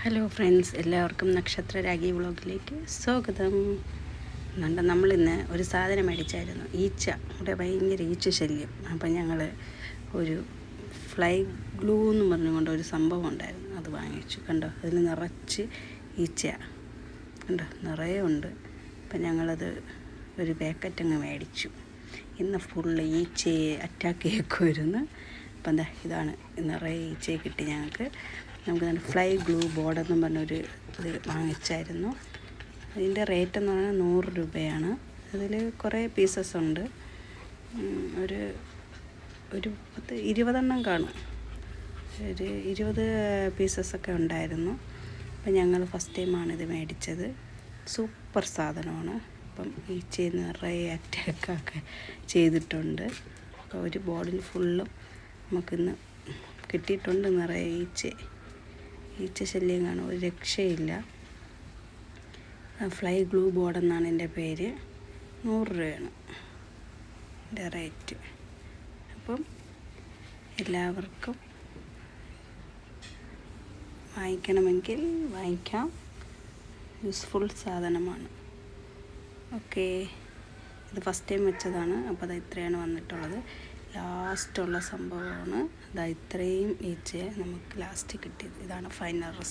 Hello friends, എല്ലാവർക്കും നക്ഷത്ര രാഗി വ്ളോഗിലേക്ക് സ്വാഗതം. നമ്മളിന്ന് ഒരു സാധനം മേടിച്ചായിരുന്നു, ഈച്ച. ഇവിടെ ഭയങ്കര ഈച്ച ശല്യം. അപ്പം ഞങ്ങൾ ഒരു ഫ്ലൈ ഗ്ലൂ എന്ന് പറഞ്ഞുകൊണ്ട് ഒരു സംഭവം ഉണ്ടായിരുന്നു, അത് വാങ്ങിച്ചു. കണ്ടോ, അതിൽ നിറച്ച് ഈച്ചയാണ്, കണ്ടോ, നിറയെ ഉണ്ട്. അപ്പം ഞങ്ങളത് ഒരു പാക്കറ്റ് അങ്ങ് മേടിച്ചു. ഇന്ന് ഫുള്ള് ഈച്ചയെ അറ്റാക്ക് ചെയ്യൊക്കെ. അപ്പം എന്താ, ഇതാണ് നിറയെ ഈച്ചയെ കിട്ടി ഞങ്ങൾക്ക്. നമുക്ക് നല്ല ഫ്ലൈ ഗ്ലൂ ബോർഡെന്നും പറഞ്ഞൊരു ഇത് വാങ്ങിച്ചായിരുന്നു. അതിൻ്റെ റേറ്റ് എന്ന് പറഞ്ഞാൽ 100 രൂപയാണ്. അതിൽ കുറേ പീസസ് ഉണ്ട്. ഒരു 20 കാണും. ഒരു 20 പീസസൊക്കെ ഉണ്ടായിരുന്നു. അപ്പം ഞങ്ങൾ ഫസ്റ്റ് ടൈമാണ് ഇത് മേടിച്ചത്. സൂപ്പർ സാധനമാണ്. അപ്പം ഈച്ചയെ നിറയെ അറ്റാക്കൊക്കെ ചെയ്തിട്ടുണ്ട്. അപ്പോൾ ഒരു ബോർഡിൽ ഫുള്ളും നമുക്കിന്ന് കിട്ടിയിട്ടുണ്ട്. നിറയെ ഈച്ച ശല്യം കാണും, ഒരു രക്ഷയില്ല. ഫ്ലൈ ഗ്ലൂ ബോർഡ് എന്നാണ് എൻ്റെ പേര്. 100 രൂപയാണ് എൻ്റെ റേറ്റ്. അപ്പം എല്ലാവർക്കും വാങ്ങിക്കണമെങ്കിൽ വാങ്ങിക്കാം. യൂസ്ഫുൾ സാധനമാണ്. ഓക്കെ, ഇത് ഫസ്റ്റ് ടൈം വെച്ചതാണ്. അപ്പോൾ അത് ഇത്രയാണ് വന്നിട്ടുള്ളത്. ലാസ്റ്റുള്ള സംഭവമാണ്. ഇത്രയും ഈച്ചയെ നമുക്ക് ലാസ്റ്റ് കിട്ടിയത്. ഇതാണ് ഫൈനൽ റിസൾട്ട്.